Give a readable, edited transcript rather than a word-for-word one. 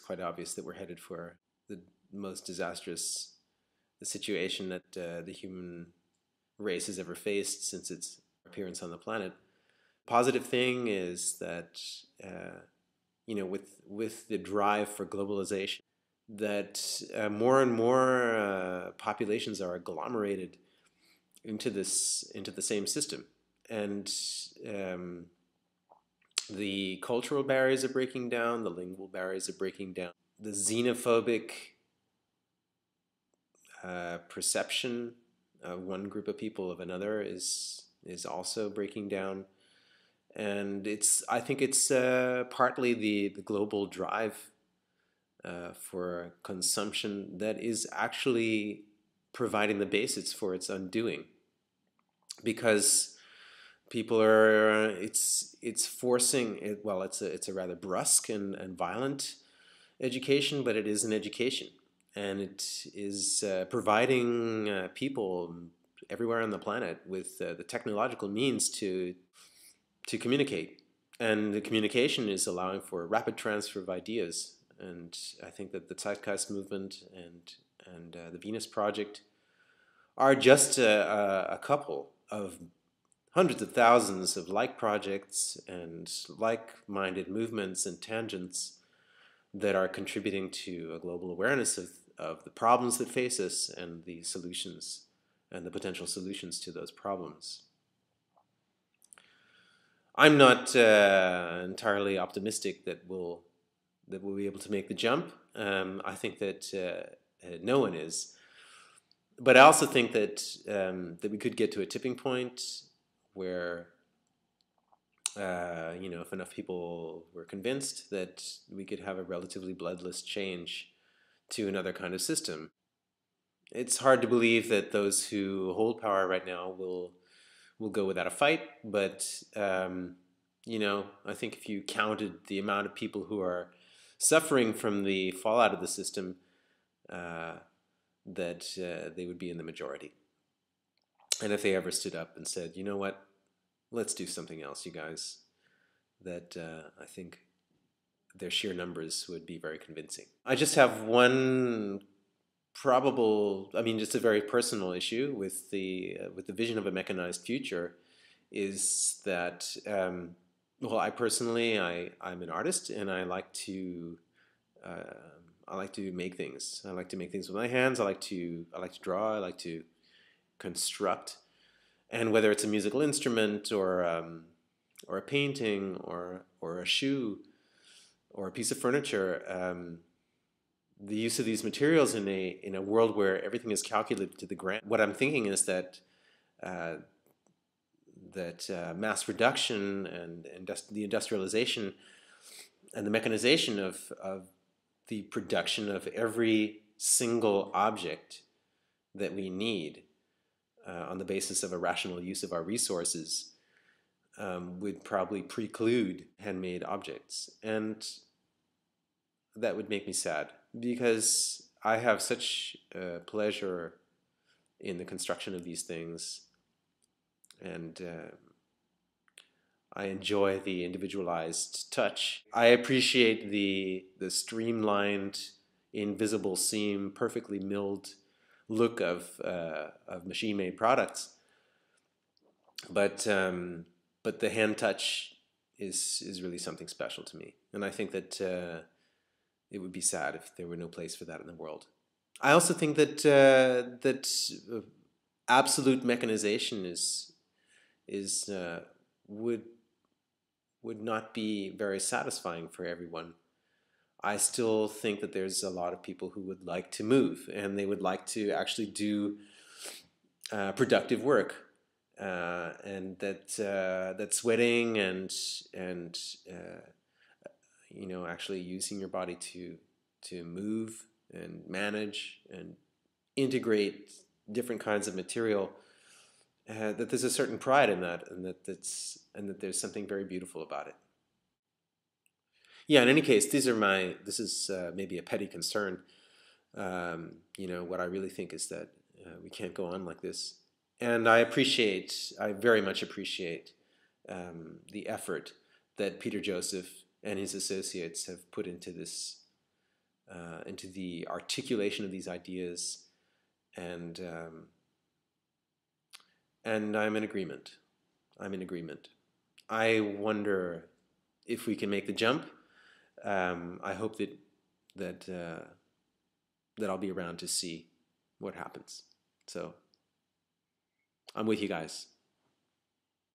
quite obvious that we're headed for the most disastrous situation that the human race has ever faced since its appearance on the planet. Positive thing is that with the drive for globalization, that more and more populations are agglomerated into the same system, and the cultural barriers are breaking down, the lingual barriers are breaking down, the xenophobic perception of one group of people of another is also breaking down. And I think it's partly the global drive for consumption that is actually providing the basis for its undoing, because people are it's forcing it. Well, it's a rather brusque and violent education, but it is an education, and it is providing people everywhere on the planet with the technological means to communicate. And the communication is allowing for a rapid transfer of ideas. And I think that the Zeitgeist Movement and the Venus Project are just a couple of hundreds of thousands of like projects and like-minded movements and tangents that are contributing to a global awareness of the problems that face us and the solutions and the potential solutions to those problems. I'm not entirely optimistic that we'll be able to make the jump. I think that no one is, but I also think that that we could get to a tipping point where if enough people were convinced, that we could have a relatively bloodless change to another kind of system. It's hard to believe that those who hold power right now will go without a fight, but I think if you counted the amount of people who are suffering from the fallout of the system, that they would be in the majority. And if they ever stood up and said, you know what, let's do something else, you guys, that I think their sheer numbers would be very convincing. I just have one just a very personal issue with the vision of a mechanized future, is that I personally, I'm an artist, and I like to make things. I like to make things with my hands. I like to draw. I like to construct. And whether it's a musical instrument or a painting or a shoe or a piece of furniture, the use of these materials in a world where everything is calculated to the gram. What I'm thinking is that mass production and the industrialization and the mechanization of the production of every single object that we need on the basis of a rational use of our resources would probably preclude handmade objects. And that would make me sad, because I have such pleasure in the construction of these things, and I enjoy the individualized touch. I appreciate the streamlined, invisible seam, perfectly milled look of machine-made products, but the hand touch is really something special to me, and I think that it would be sad if there were no place for that in the world. I also think that absolute mechanization would not be very satisfying for everyone. I still think that there's a lot of people who would like to move, and they would like to actually do productive work, and that sweating and actually using your body to move and manage and integrate different kinds of material, that there's a certain pride in that, and that there's something very beautiful about it. Yeah, in any case, this is maybe a petty concern. What I really think is that we can't go on like this. And I very much appreciate the effort that Peter Joseph and his associates have put into this into the articulation of these ideas, and I'm in agreement. I'm in agreement. I wonder if we can make the jump. I hope that that I'll be around to see what happens. So I'm with you guys.